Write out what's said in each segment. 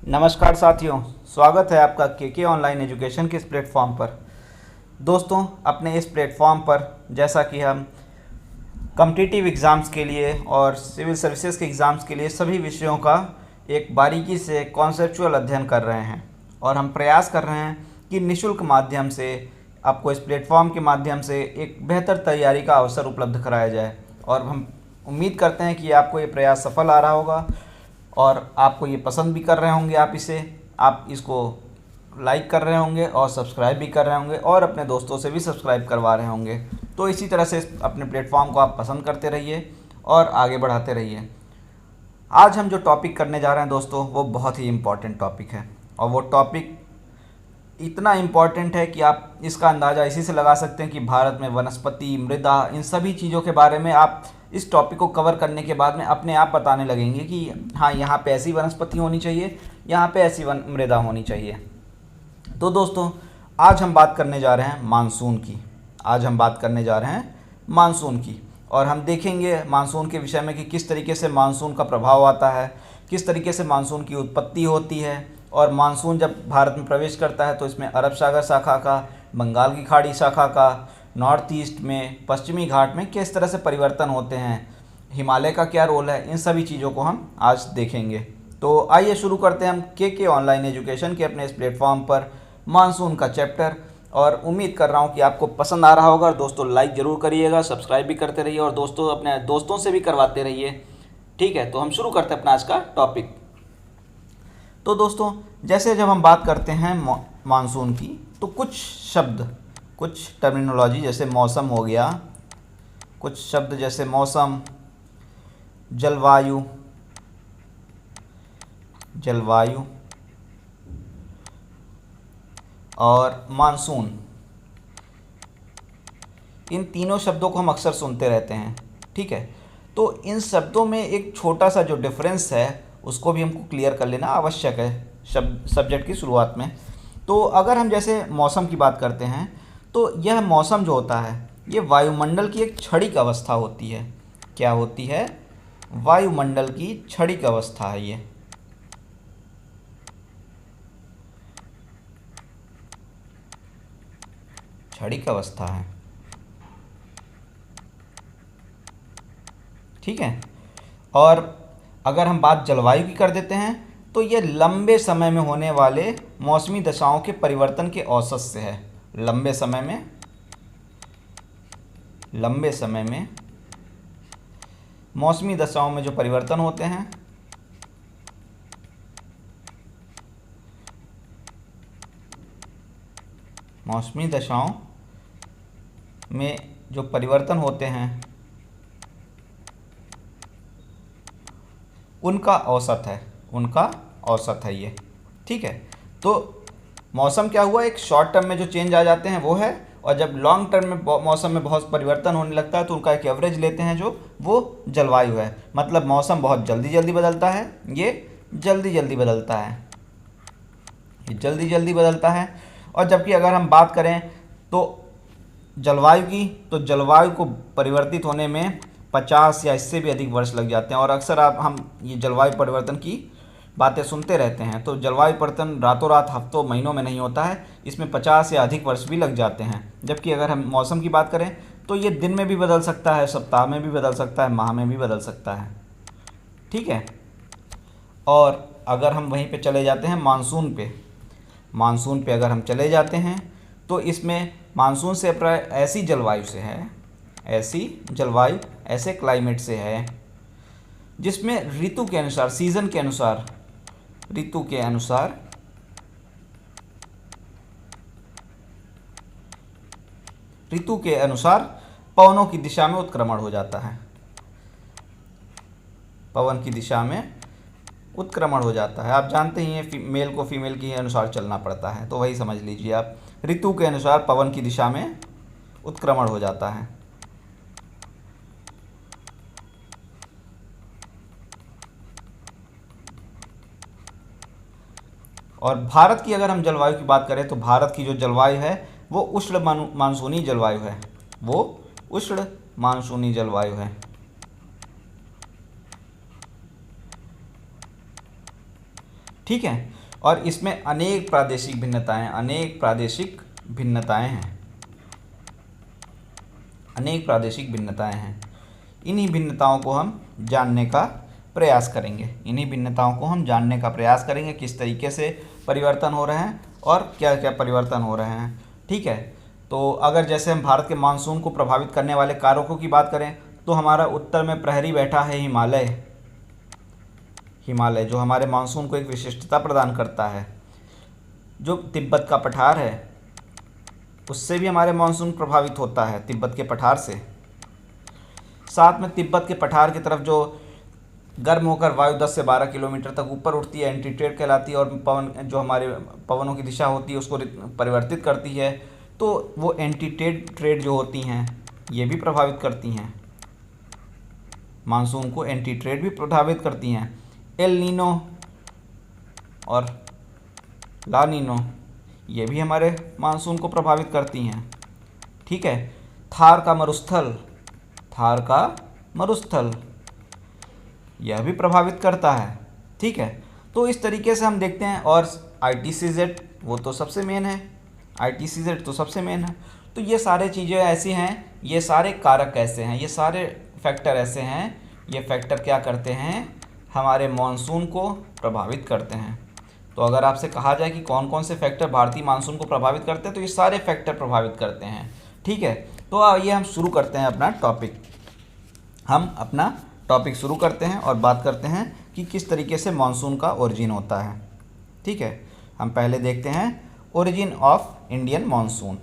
नमस्कार साथियों, स्वागत है आपका के ऑनलाइन एजुकेशन के इस प्लेटफॉर्म पर। दोस्तों, अपने इस प्लेटफॉर्म पर जैसा कि हम कॉम्पिटिटिव एग्ज़ाम्स के लिए और सिविल सर्विसेज के एग्ज़ाम्स के लिए सभी विषयों का एक बारीकी से कॉन्सेप्चुअल अध्ययन कर रहे हैं और हम प्रयास कर रहे हैं कि निःशुल्क माध्यम से आपको इस प्लेटफॉर्म के माध्यम से एक बेहतर तैयारी का अवसर उपलब्ध कराया जाए। और हम उम्मीद करते हैं कि आपको ये प्रयास सफल आ रहा होगा और आपको ये पसंद भी कर रहे होंगे। आप इसको लाइक कर रहे होंगे और सब्सक्राइब भी कर रहे होंगे और अपने दोस्तों से भी सब्सक्राइब करवा रहे होंगे। तो इसी तरह से अपने प्लेटफॉर्म को आप पसंद करते रहिए और आगे बढ़ाते रहिए। आज हम जो टॉपिक करने जा रहे हैं दोस्तों, वो बहुत ही इम्पॉर्टेंट टॉपिक है और वो टॉपिक इतना इम्पॉर्टेंट है कि आप इसका अंदाज़ा इसी से लगा सकते हैं कि भारत में वनस्पति, मृदा, इन सभी चीज़ों के बारे में आप इस टॉपिक को कवर करने के बाद में अपने आप बताने लगेंगे कि हाँ, यहाँ पे ऐसी वनस्पति होनी चाहिए, यहाँ पे ऐसी मृदा होनी चाहिए। तो दोस्तों, आज हम बात करने जा रहे हैं मानसून की। और हम देखेंगे मानसून के विषय में कि किस तरीके से मानसून का प्रभाव आता है, किस तरीके से मानसून की उत्पत्ति होती है और मानसून जब भारत में प्रवेश करता है तो इसमें अरब सागर शाखा का, बंगाल की खाड़ी शाखा का, नॉर्थ ईस्ट में, पश्चिमी घाट में किस तरह से परिवर्तन होते हैं, हिमालय का क्या रोल है, इन सभी चीज़ों को हम आज देखेंगे। तो आइए शुरू करते हैं हम के ऑनलाइन एजुकेशन के अपने इस प्लेटफॉर्म पर मानसून का चैप्टर। और उम्मीद कर रहा हूँ कि आपको पसंद आ रहा होगा। और दोस्तों, लाइक ज़रूर करिएगा, सब्सक्राइब भी करते रहिए और दोस्तों अपने दोस्तों से भी करवाते रहिए। ठीक है, तो हम शुरू करते हैं अपना आज का टॉपिक। तो दोस्तों, जैसे जब हम बात करते हैं मानसून की, तो कुछ टर्मिनोलॉजी जैसे मौसम हो गया, कुछ शब्द जैसे मौसम, जलवायु और मानसून, इन तीनों शब्दों को हम अक्सर सुनते रहते हैं। ठीक है, तो इन शब्दों में एक छोटा सा जो डिफरेंस है उसको भी हमको क्लियर कर लेना आवश्यक है सब्जेक्ट की शुरुआत में। तो अगर हम जैसे मौसम की बात करते हैं तो यह मौसम जो होता है ये वायुमंडल की एक क्षणिक अवस्था होती है। क्या होती है? वायुमंडल की क्षणिक अवस्था है। ये क्षणिक अवस्था है। ठीक है, और अगर हम बात जलवायु की कर देते हैं तो ये लंबे समय में होने वाले मौसमी दशाओं के परिवर्तन के औसत से है। लंबे समय में मौसमी दशाओं में जो परिवर्तन होते हैं मौसमी दशाओं में जो परिवर्तन होते हैं उनका औसत है ये। ठीक है, तो मौसम क्या हुआ, एक शॉर्ट टर्म में जो चेंज आ जाते हैं वो है, और जब लॉन्ग टर्म में मौसम में बहुत परिवर्तन होने लगता है तो उनका एक एवरेज लेते हैं जो वो जलवायु है। मतलब मौसम बहुत जल्दी जल्दी बदलता है, ये जल्दी जल्दी बदलता है। और जबकि अगर हम बात करें तो जलवायु की, तो जलवायु को परिवर्तित होने में 50 या इससे भी अधिक वर्ष लग जाते हैं। और अक्सर हम ये जलवायु परिवर्तन की बातें सुनते रहते हैं। तो जलवायु परिवर्तन रातों रात, हफ्तों, महीनों में नहीं होता है, इसमें 50 या अधिक वर्ष भी लग जाते हैं। जबकि अगर हम मौसम की बात करें तो ये दिन में भी बदल सकता है, सप्ताह में भी बदल सकता है, माह में भी बदल सकता है। ठीक है, और अगर हम वहीं पे चले जाते हैं मानसून पे अगर हम चले जाते हैं तो इसमें मानसून से प्राय ऐसी जलवायु ऐसे क्लाइमेट से है जिसमें ऋतु के अनुसार, सीजन के अनुसार, ऋतु के अनुसार पवनों की दिशा में उत्क्रमण हो जाता है। आप जानते ही हैं मेल को फीमेल के अनुसार चलना पड़ता है, तो वही समझ लीजिए आप, ऋतु के अनुसार पवन की दिशा में उत्क्रमण हो जाता है। और भारत की अगर हम जलवायु की बात करें तो भारत की जो जलवायु है वो उष्ण मानसूनी जलवायु है। ठीक है। और इसमें अनेक प्रादेशिक भिन्नताएं हैं, अनेक प्रादेशिक भिन्नताएं हैं। इन्हीं भिन्नताओं को हम जानने का प्रयास करेंगे, किस तरीके से परिवर्तन हो रहे हैं और क्या क्या परिवर्तन हो रहे हैं। ठीक है। तो अगर जैसे हम भारत के मानसून को प्रभावित करने वाले कारकों की बात करें तो हमारा उत्तर में प्रहरी बैठा है हिमालय जो हमारे मानसून को एक विशिष्टता प्रदान करता है। जो तिब्बत का पठार है उससे भी हमारे मानसून प्रभावित होता है, तिब्बत के पठार से। साथ में तिब्बत के पठार की तरफ जो गर्म होकर वायु 10 से 12 किलोमीटर तक ऊपर उठती है, एंटीट्रेड कहलाती है, और जो हमारे पवनों की दिशा होती है उसको परिवर्तित करती है। तो वो एंटीट्रेड जो होती हैं ये भी प्रभावित करती हैं मानसून को, एंटीट्रेड भी प्रभावित करती हैं। एल नीनो और ला नीनो ये भी हमारे मानसून को प्रभावित करती हैं। ठीक है। थार का मरुस्थल यह भी प्रभावित करता है। ठीक है। तो इस तरीके से हम देखते हैं। और ITCZ वो तो सबसे मेन है, तो ये सारे चीज़ें ऐसी हैं, ये सारे कारक ऐसे हैं, ये सारे फैक्टर ऐसे हैं, ये फैक्टर क्या करते हैं, हमारे मानसून को प्रभावित करते हैं। तो अगर आपसे कहा जाए कि कौन कौन से फैक्टर भारतीय मानसून को प्रभावित करते हैं तो ये सारे फैक्टर प्रभावित करते हैं। ठीक है। तो आइए हम शुरू करते हैं अपना टॉपिक शुरू करते हैं और बात करते हैं कि किस तरीके से मानसून का ओरिजिन होता है। ठीक है। हम पहले देखते हैं ओरिजिन ऑफ इंडियन मानसून।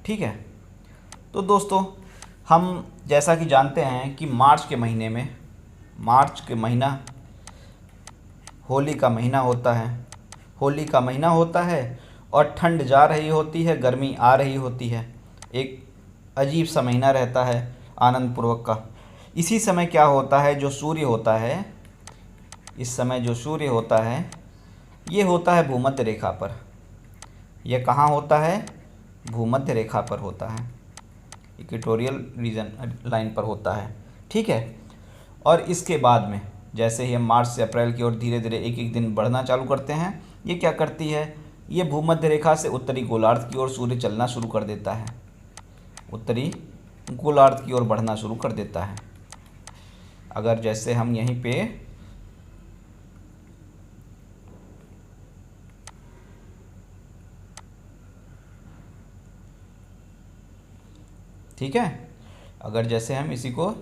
ठीक है। तो दोस्तों हम जैसा कि जानते हैं कि मार्च के महीना होली का महीना होता है और ठंड जा रही होती है, गर्मी आ रही होती है, एक अजीब सा महीना रहता है आनंदपूर्वक का। इसी समय क्या होता है, जो सूर्य होता है, इस समय जो सूर्य होता है ये होता है भूमध्य रेखा पर। यह कहाँ होता है, भूमध्य रेखा पर होता है, इक्वेटोरियल रीजन लाइन पर होता है। ठीक है। और इसके बाद में जैसे ही हम मार्च से अप्रैल की ओर धीरे धीरे एक एक दिन बढ़ना चालू करते हैं, ये क्या करती है, ये भूमध्य रेखा से उत्तरी गोलार्ध की ओर सूर्य चलना शुरू कर देता है, उत्तरी गोलार्ध की ओर बढ़ना शुरू कर देता है। अगर जैसे हम यहीं पे ठीक है, अगर जैसे हम इसी को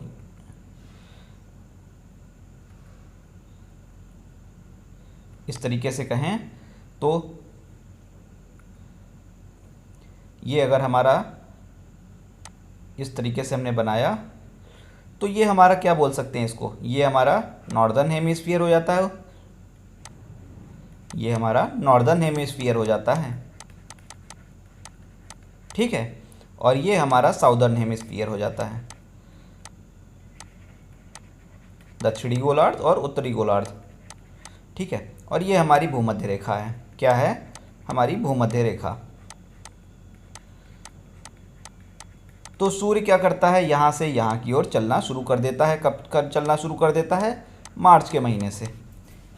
इस तरीके से कहें तो ये अगर हमारा इस तरीके से हमने बनाया तो ये हमारा क्या बोल सकते हैं इसको, ये हमारा नॉर्दर्न हेमिस्फीयर हो जाता है, ये हमारा नॉर्दर्न हेमिस्फीयर हो जाता है। ठीक है। और ये हमारा साउदर्न हेमिस्फीयर हो जाता है, दक्षिणी गोलार्ध और उत्तरी गोलार्ध। ठीक है। और ये हमारी भूमध्य रेखा है, क्या है, हमारी भूमध्य रेखा। तो सूर्य क्या करता है, यहाँ से यहाँ की ओर चलना शुरू कर देता है। कब चलना शुरू कर देता है, मार्च के महीने से।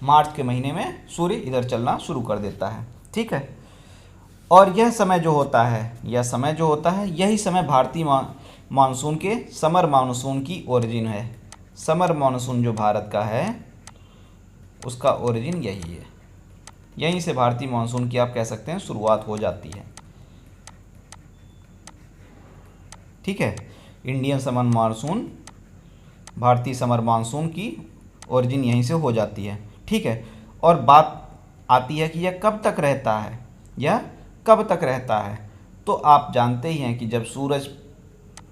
मार्च के महीने में सूर्य इधर चलना शुरू कर देता है। ठीक है। और यह समय जो होता है यही समय भारतीय मानसून के समर मानसून की ओरिजिन है। समर मानसून जो भारत का है उसका ओरिजिन यही है, यहीं से भारतीय मानसून की आप कह सकते हैं शुरुआत हो जाती है। ठीक है। इंडियन समर मानसून, भारतीय समर मानसून की ओरिजिन यहीं से हो जाती है। ठीक है। और बात आती है कि यह कब तक रहता है, तो आप जानते ही हैं कि जब सूरज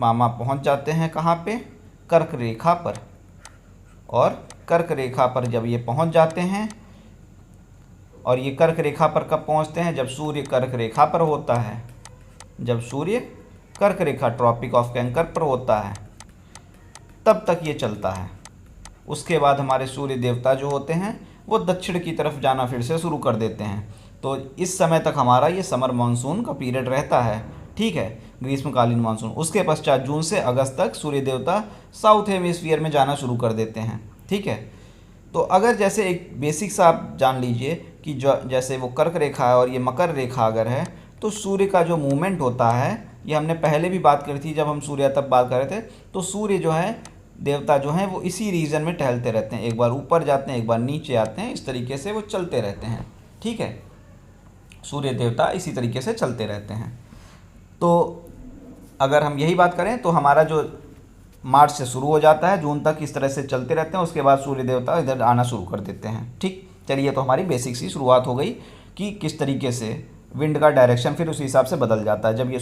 मामा पहुंच जाते हैं कहाँ पे, कर्क रेखा पर। और कर्क रेखा पर जब ये पहुंच जाते हैं, और ये कर्क रेखा पर कब पहुंचते हैं, जब सूर्य कर्क रेखा पर होता है, जब सूर्य कर्क रेखा ट्रॉपिक ऑफ कैंकर पर होता है तब तक ये चलता है। उसके बाद हमारे सूर्य देवता जो होते हैं वो दक्षिण की तरफ जाना फिर से शुरू कर देते हैं। तो इस समय तक हमारा ये समर मानसून का पीरियड रहता है, ठीक है, ग्रीष्मकालीन मानसून। उसके पश्चात जून से अगस्त तक सूर्य देवता साउथ हेमिस्फीयर में जाना शुरू कर देते हैं, ठीक है। तो अगर जैसे एक बेसिक सा आप जान लीजिए कि जो जैसे वो कर्क रेखा है और ये मकर रेखा अगर है, तो सूर्य का जो मूवमेंट होता है, ये हमने पहले भी बात करी थी जब हम सूर्य तब बात कर रहे थे, तो सूर्य जो है देवता जो हैं वो इसी रीजन में टहलते रहते हैं, एक बार ऊपर जाते हैं एक बार नीचे आते हैं, इस तरीके से वो चलते रहते हैं, ठीक है। सूर्य देवता इसी तरीके से चलते रहते हैं। तो अगर हम यही बात करें तो हमारा जो मार्च से शुरू हो जाता है, जून तक इस तरह से चलते रहते हैं, उसके बाद सूर्य देवता इधर आना शुरू कर देते हैं, ठीक। चलिए, तो हमारी बेसिक सी शुरुआत हो गई कि किस तरीके से विंड का डायरेक्शन फिर उसी हिसाब से बदल जाता है। जब ये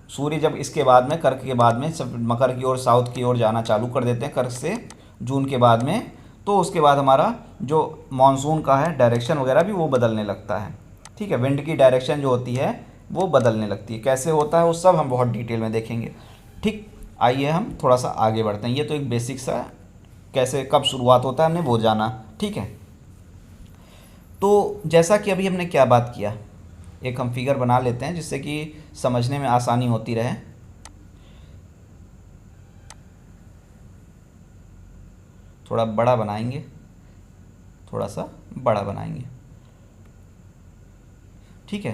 सूर्य जब इसके बाद में कर्क के बाद में सब मकर की ओर साउथ की ओर जाना चालू कर देते हैं कर्क से जून के बाद में, तो उसके बाद हमारा जो मानसून का है डायरेक्शन वगैरह भी वो बदलने लगता है, ठीक है। विंड की डायरेक्शन जो होती है वो बदलने लगती है। कैसे होता है वो सब हम बहुत डिटेल में देखेंगे, ठीक। आइए हम थोड़ा सा आगे बढ़ते हैं। ये तो एक बेसिक सा कैसे कब शुरुआत होता है हमने वो जाना, ठीक है। तो जैसा कि अभी हमने क्या बात किया, एक हम फिगर बना लेते हैं जिससे कि समझने में आसानी होती रहे। थोड़ा बड़ा बनाएंगे, थोड़ा सा बड़ा बनाएंगे, ठीक है।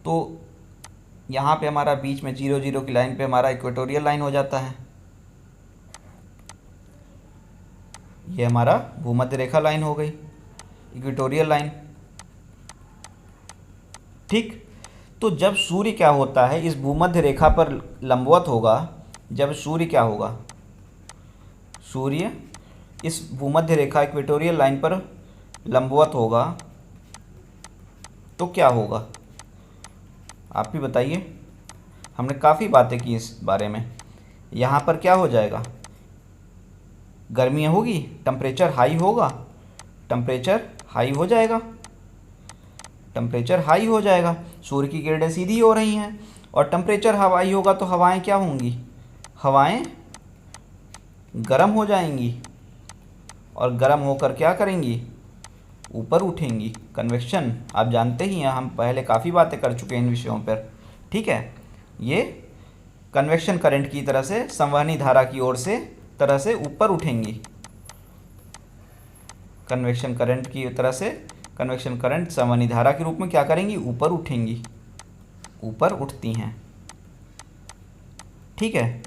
तो यहाँ पे हमारा बीच में 0 0 की लाइन पे हमारा इक्वेटोरियल लाइन हो जाता है, ये हमारा भूमध्य रेखा लाइन हो गई, इक्वेटोरियल लाइन, ठीक। तो जब सूर्य क्या होता है इस भूमध्य रेखा पर लंबवत होगा, जब सूर्य क्या होगा, सूर्य इस भूमध्य रेखा इक्वेटोरियल लाइन पर लंबवत होगा तो क्या होगा, आप भी बताइए। हमने काफ़ी बातें की इस बारे में। यहाँ पर क्या हो जाएगा, गर्मियाँ होगी, टेम्परेचर हाई होगा, टेम्परेचर हाई हो जाएगा, टेम्परेचर हाई हो जाएगा, सूर्य की किरणें सीधी हो रही हैं और टेम्परेचर हाई होगा तो हवाएं क्या होंगी, हवाएं गर्म हो जाएंगी और गर्म होकर क्या करेंगी, ऊपर उठेंगी। कन्वेक्शन आप जानते ही हैं, हम पहले काफ़ी बातें कर चुके हैं इन विषयों पर, ठीक है। ये कन्वेक्शन करंट की तरह से संवहनी धारा की ओर से तरह से ऊपर उठेंगी, कन्वेक्शन करंट की तरह से कन्वेक्शन करंट संवहनी धारा के रूप में क्या करेंगी, ऊपर उठेंगी, ऊपर उठती हैं, ठीक है।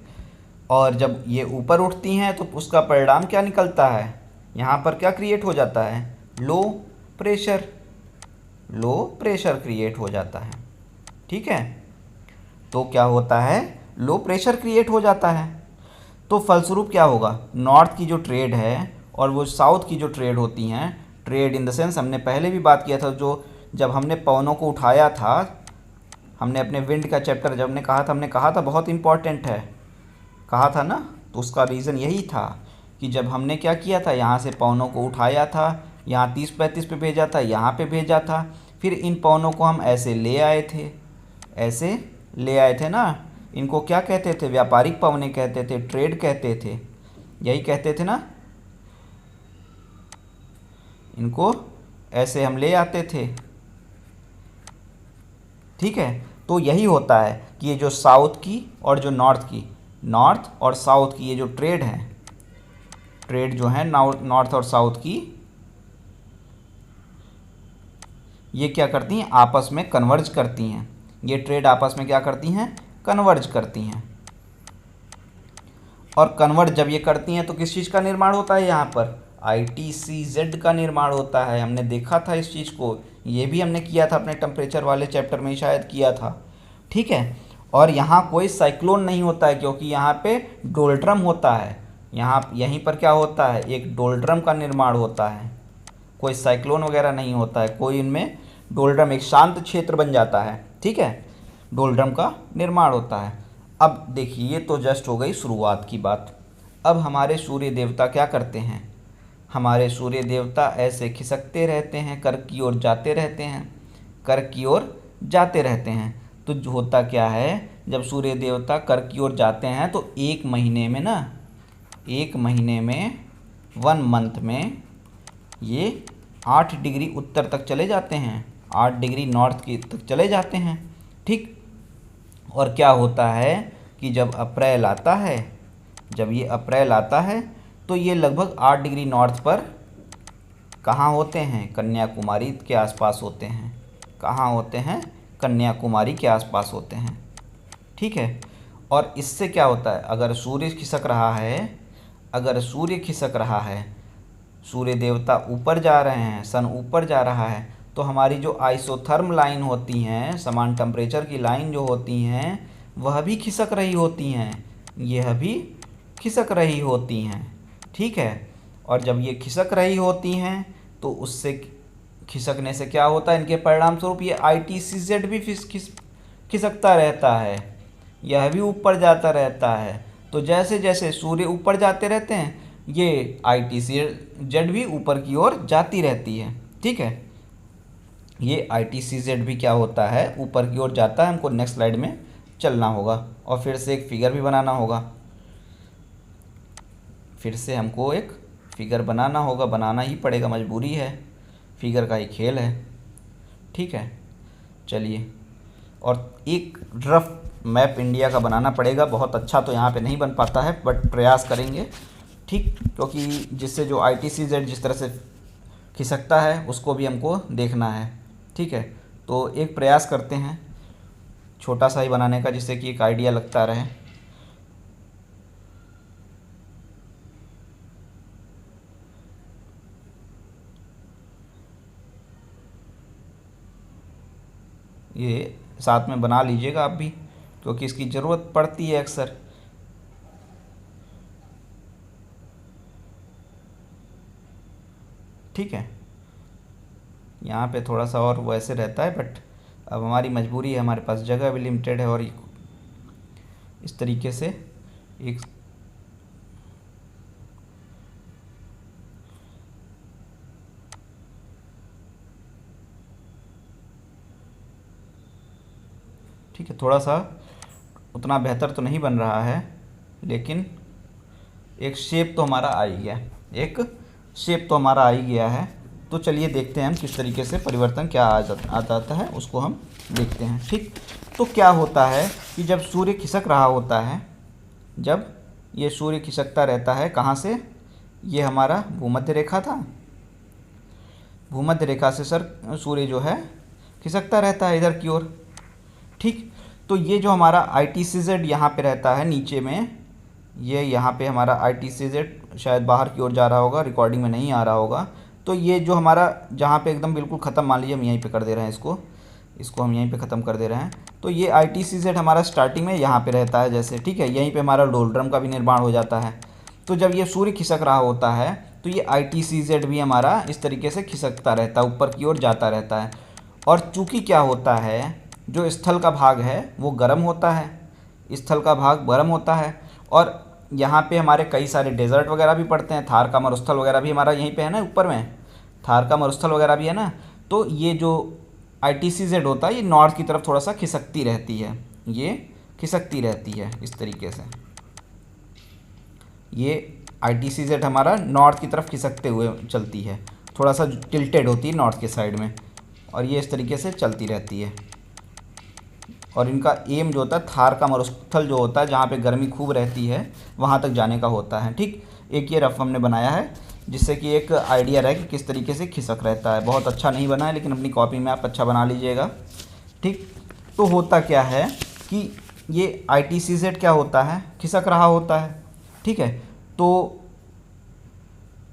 और जब ये ऊपर उठती हैं तो उसका परिणाम क्या निकलता है, यहाँ पर क्या क्रिएट हो जाता है, low pressure, low pressure create हो जाता है, ठीक है। तो क्या होता है, लो प्रेशर क्रिएट हो जाता है। तो फलस्वरूप क्या होगा, नॉर्थ की जो ट्रेड है और वो साउथ की जो ट्रेड होती हैं, ट्रेड इन द सेंस हमने पहले भी बात किया था, जो जब हमने पवनों को उठाया था, हमने अपने विंड का चैप्टर जब हमने कहा था बहुत इम्पॉर्टेंट है, कहा था ना। तो उसका रीज़न यही था कि जब हमने क्या किया था, यहाँ से पवनों को उठाया था, यहाँ 30-35 पे भेजा था, यहाँ पे भेजा था, फिर इन पवनों को हम ऐसे ले आए थे, ऐसे ले आए थे ना। इनको क्या कहते थे, व्यापारिक पवने कहते थे, ट्रेड कहते थे, यही कहते थे ना। इनको ऐसे हम ले आते थे, ठीक है। तो यही होता है कि ये जो साउथ की और जो नॉर्थ की, नॉर्थ और साउथ की ये जो ट्रेड है, ट्रेड जो है नॉर्थ और साउथ की, ये क्या करती हैं, आपस में कन्वर्ज करती हैं। ये ट्रेड आपस में क्या करती हैं, कन्वर्ज करती हैं। और कन्वर्ट जब ये करती हैं तो किस चीज़ का निर्माण होता है, यहाँ पर ITCZ का निर्माण होता है। हमने देखा था इस चीज़ को, ये भी हमने किया था अपने टेम्परेचर वाले चैप्टर में ही शायद किया था, ठीक है। और यहाँ कोई साइक्लोन नहीं होता है क्योंकि यहाँ पे डोलड्रम होता है, यहाँ यहीं पर क्या होता है, एक डोलड्रम का निर्माण होता है, कोई साइक्लोन वगैरह नहीं होता है, कोई इनमें डोलड्रम एक शांत क्षेत्र बन जाता है, ठीक है, डोलड्रम का निर्माण होता है। अब देखिए, ये तो जस्ट हो गई शुरुआत की बात। अब हमारे सूर्य देवता क्या करते हैं, हमारे सूर्य देवता ऐसे खिसकते रहते हैं, कर्क की ओर जाते रहते हैं, कर्क की ओर जाते रहते हैं। तो जो होता क्या है, जब सूर्य देवता कर्क की ओर जाते हैं तो एक महीने में ना, एक महीने में 1 मंथ में ये 8 डिग्री उत्तर तक चले जाते हैं, 8 डिग्री नॉर्थ की तक चले जाते हैं। ठीक। और क्या होता है कि जब अप्रैल आता है, जब ये अप्रैल आता है तो ये लगभग 8 डिग्री नॉर्थ पर कहाँ होते हैं, कन्याकुमारी के आसपास होते हैं। कहाँ होते हैं, कन्याकुमारी के आसपास होते हैं। ठीक है। और इससे क्या होता है, अगर सूर्य खिसक रहा है, अगर सूर्य खिसक रहा है, सूर्य देवता ऊपर जा रहे हैं, सन ऊपर जा रहा है, तो हमारी जो आइसोथर्म लाइन होती हैं, समान टेम्परेचर की लाइन जो होती हैं, वह भी खिसक रही होती हैं, यह भी खिसक रही होती हैं। ठीक है। और जब ये खिसक रही होती हैं तो उससे खिसकने से क्या होता है, इनके परिणाम स्वरूप ये ITCZ भी खिसकता रहता है, यह भी ऊपर जाता रहता है। तो जैसे जैसे सूर्य ऊपर जाते रहते हैं, ये ITCZ भी ऊपर की ओर जाती रहती है। ठीक है। ये ITCZ भी क्या होता है, ऊपर की ओर जाता है। हमको नेक्स्ट स्लाइड में चलना होगा और फिर से एक फिगर भी बनाना होगा, फिर से हमको एक फिगर बनाना होगा, बनाना ही पड़ेगा, मजबूरी है, फिगर का ही खेल है। ठीक है। चलिए, और एक रफ मैप इंडिया का बनाना पड़ेगा। बहुत अच्छा तो यहाँ पे नहीं बन पाता है, बट प्रयास करेंगे। ठीक। क्योंकि जिससे जो ITCZ जिस तरह से खिसकता है उसको भी हमको देखना है। ठीक है। तो एक प्रयास करते हैं छोटा सा ही बनाने का, जिससे कि एक आइडिया लगता रहे। ये साथ में बना लीजिएगा आप भी, क्योंकि इसकी ज़रूरत पड़ती है अक्सर। ठीक है। यहाँ पे थोड़ा सा और वैसे रहता है, बट अब हमारी मजबूरी है, हमारे पास जगह भी लिमिटेड है। और इस तरीके से एक ठीक है, थोड़ा सा उतना बेहतर तो नहीं बन रहा है, लेकिन एक शेप तो हमारा आ ही गया, एक शेप तो हमारा आ ही गया है। तो चलिए देखते हैं हम किस तरीके से परिवर्तन क्या आ जाता है, उसको हम देखते हैं। ठीक। तो क्या होता है कि जब सूर्य खिसक रहा होता है, जब ये सूर्य खिसकता रहता है, कहाँ से, ये हमारा भूमध्य रेखा था, भूमध्य रेखा से सर सूर्य जो है खिसकता रहता है इधर की ओर। ठीक। तो ये जो हमारा ITCZ यहाँ पे रहता है नीचे में, ये यहाँ पे हमारा ITCZ शायद बाहर की ओर जा रहा होगा, रिकॉर्डिंग में नहीं आ रहा होगा। तो ये जो हमारा जहाँ पे एकदम बिल्कुल ख़त्म, मान लीजिए हम यहीं पे कर दे रहे हैं, इसको हम यहीं पे ख़त्म कर दे रहे हैं। तो ये ITCZ हमारा स्टार्टिंग में यहाँ पे रहता है जैसे। ठीक है। यहीं पे हमारा डोलड्रम का भी निर्माण हो जाता है। तो जब ये सूर्य खिसक रहा होता है तो ये ITCZ भी हमारा इस तरीके से खिसकता रहता है, ऊपर की ओर जाता रहता है। और चूँकि क्या होता है, जो स्थल का भाग है वो गर्म होता है, स्थल का भाग गर्म होता है। और यहाँ पे हमारे कई सारे डेजर्ट वगैरह भी पड़ते हैं, थार का मरुस्थल वगैरह भी हमारा यहीं पे है ना, ऊपर में थार का मरुस्थल वगैरह भी है ना। तो ये जो ITCZ होता है, ये नॉर्थ की तरफ थोड़ा सा खिसकती रहती है, ये खिसकती रहती है इस तरीके से। ये ITCZ हमारा नॉर्थ की तरफ खिसकते हुए चलती है, थोड़ा सा टिल्टेड होती है नॉर्थ के साइड में, और ये इस तरीके से चलती रहती है। और इनका एम जो होता है, थार का मरुस्थल जो होता है, जहाँ पे गर्मी खूब रहती है, वहाँ तक जाने का होता है। ठीक। एक ये रफ हमने बनाया है, जिससे कि एक आइडिया रहे कि किस तरीके से खिसक रहता है। बहुत अच्छा नहीं बना है, लेकिन अपनी कॉपी में आप अच्छा बना लीजिएगा। ठीक। तो होता क्या है कि ये ITCZ क्या होता है, खिसक रहा होता है। ठीक है। तो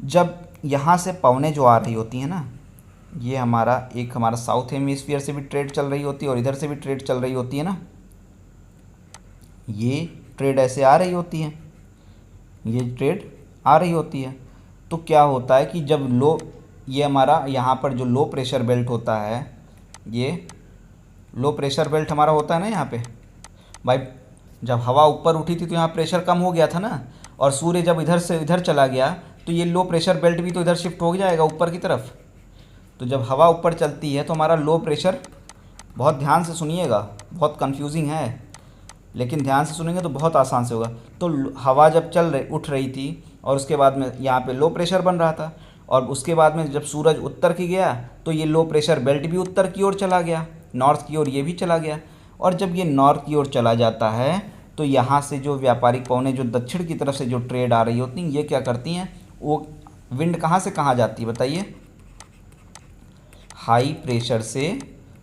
जब यहाँ से पवनें जो आ रही होती हैं ना, ये हमारा साउथ हेमिस्फीयर से भी ट्रेड चल रही होती है और इधर से भी ट्रेड चल रही होती है ना, ये ट्रेड ऐसे आ रही होती है, ये ट्रेड आ रही होती है। तो क्या होता है कि जब ये हमारा यहाँ पर जो लो प्रेशर बेल्ट होता है, ये लो प्रेशर बेल्ट हमारा होता है ना यहाँ पे भाई, जब हवा ऊपर उठी थी तो यहाँ प्रेशर कम हो गया था ना, और सूर्य जब इधर से इधर चला गया तो ये लो प्रेशर बेल्ट भी तो इधर शिफ्ट हो जाएगा ऊपर की तरफ। तो जब हवा ऊपर चलती है तो हमारा लो प्रेशर, बहुत ध्यान से सुनिएगा, बहुत कंफ्यूजिंग है, लेकिन ध्यान से सुनेंगे तो बहुत आसान से होगा। तो हवा जब उठ रही थी और उसके बाद में यहाँ पे लो प्रेशर बन रहा था, और उसके बाद में जब सूरज उत्तर की गया तो ये लो प्रेशर बेल्ट भी उत्तर की ओर चला गया, नॉर्थ की ओर ये भी चला गया। और जब ये नॉर्थ की ओर चला जाता है तो यहाँ से जो व्यापारिक पवनें जो दक्षिण की तरफ से जो ट्रेड आ रही होती हैं, ये क्या करती हैं, वो विंड कहाँ से कहाँ जाती है बताइए, हाई प्रेशर से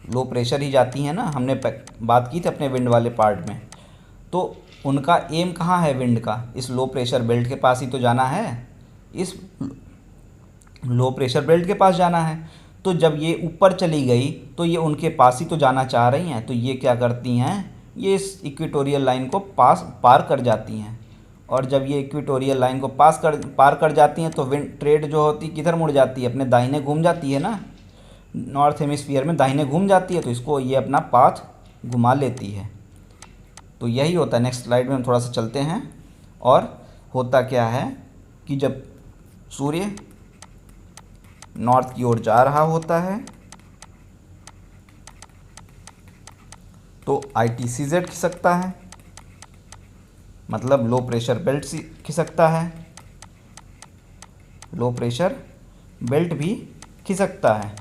लो प्रेशर ही जाती हैं ना। हमने बात की थी अपने विंड वाले पार्ट में। तो उनका एम कहाँ है विंड का, इस लो प्रेशर बेल्ट के पास ही तो जाना है, इस लो प्रेशर बेल्ट के पास जाना है। तो जब ये ऊपर चली गई तो ये उनके पास ही तो जाना चाह रही हैं, तो ये क्या करती हैं, ये इस इक्वेटोरियल लाइन को पार कर जाती हैं। और जब ये इक्वेटोरियल लाइन को पार कर जाती हैं तो विंड ट्रेड जो होती किधर मुड़ जाती है, अपने दाहिने घूम जाती है ना, नॉर्थ हेमिस्फीयर में दाहिने घूम जाती है, तो इसको ये अपना पाथ घुमा लेती है। तो यही होता है। नेक्स्ट स्लाइड में हम थोड़ा सा चलते हैं। और होता क्या है कि जब सूर्य नॉर्थ की ओर जा रहा होता है तो ITCZ खिसकता है, मतलब लो प्रेशर बेल्ट खिसकता है, लो प्रेशर बेल्ट भी खिसकता है,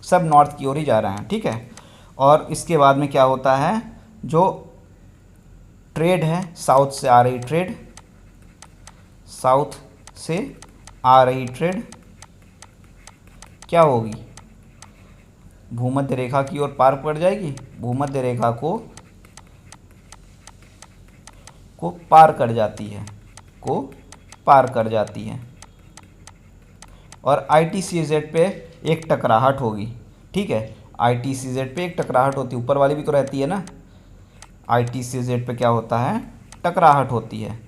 सब नॉर्थ की ओर ही जा रहे हैं, ठीक है। और इसके बाद में क्या होता है, जो ट्रेड है साउथ से आ रही ट्रेड, साउथ से आ रही ट्रेड क्या होगी, भूमध्य रेखा की ओर पार पड़ जाएगी, भूमध्य रेखा को पार कर जाती है, को पार कर जाती है। और ITCZ पे एक टकराहट होगी, ठीक है। ITCZ पे एक टकराहट होती है, ऊपर वाली भी तो रहती है ना। ITCZ पे क्या होता है, टकराहट होती है।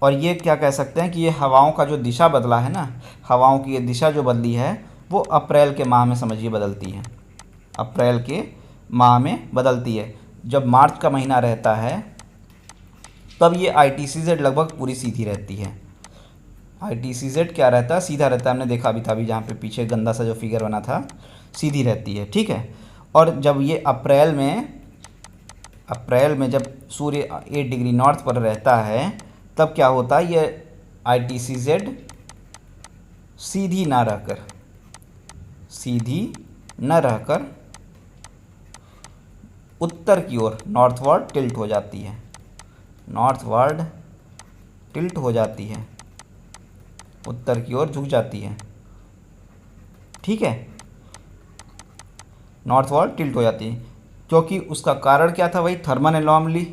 और ये क्या कह सकते हैं कि ये हवाओं का जो दिशा बदला है ना, हवाओं की ये दिशा जो बदली है वो अप्रैल के माह में समझिए बदलती है, अप्रैल के माह में बदलती है। जब मार्च का महीना रहता है तब ये ITCZ लगभग पूरी सीधी रहती है। ITCZ क्या रहता है, सीधा रहता है, हमने देखा भी था अभी जहाँ पे पीछे गंदा सा जो फिगर बना था, सीधी रहती है, ठीक है। और जब ये अप्रैल में जब सूर्य 8 डिग्री नॉर्थ पर रहता है तब क्या होता है, ये ITCZ सीधी न रहकर उत्तर की ओर नॉर्थवर्ड टिल्ट हो जाती है, नॉर्थवर्ड टिल्ट हो जाती है, उत्तर की ओर झुक जाती है, ठीक है, नॉर्थवर्ड टिल्ट हो जाती है। क्योंकि उसका कारण क्या था, वही थर्मल एनॉमली,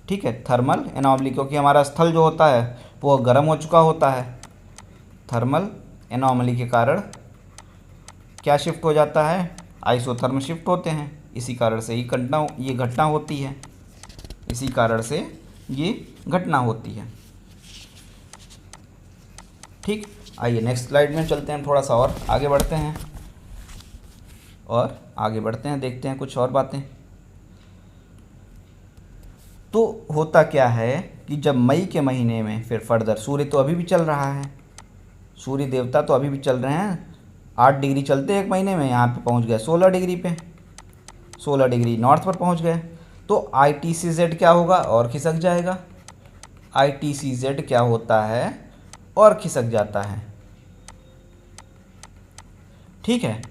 ठीक है, थर्मल एनॉमली, क्योंकि हमारा स्थल जो होता है वो गर्म हो चुका होता है। थर्मल एनॉमली के कारण क्या शिफ्ट हो जाता है, आइसोथर्म शिफ्ट होते हैं। इसी कारण से ये घटना होती है, इसी कारण से ये घटना होती है, ठीक। आइए नेक्स्ट स्लाइड में चलते हैं, थोड़ा सा और आगे बढ़ते हैं देखते हैं कुछ और बातें। तो होता क्या है कि जब मई के महीने में फिर फर्दर, सूर्य तो अभी भी चल रहा है, सूर्य देवता तो अभी भी चल रहे हैं, 8 डिग्री चलते एक महीने में, यहाँ पे पहुँच गए 16 डिग्री पे, 16 डिग्री नॉर्थ पर पहुँच गए। तो ITCZ क्या होगा, और खिसक जाएगा। ITCZ क्या होता है, और खिसक जाता है, ठीक है।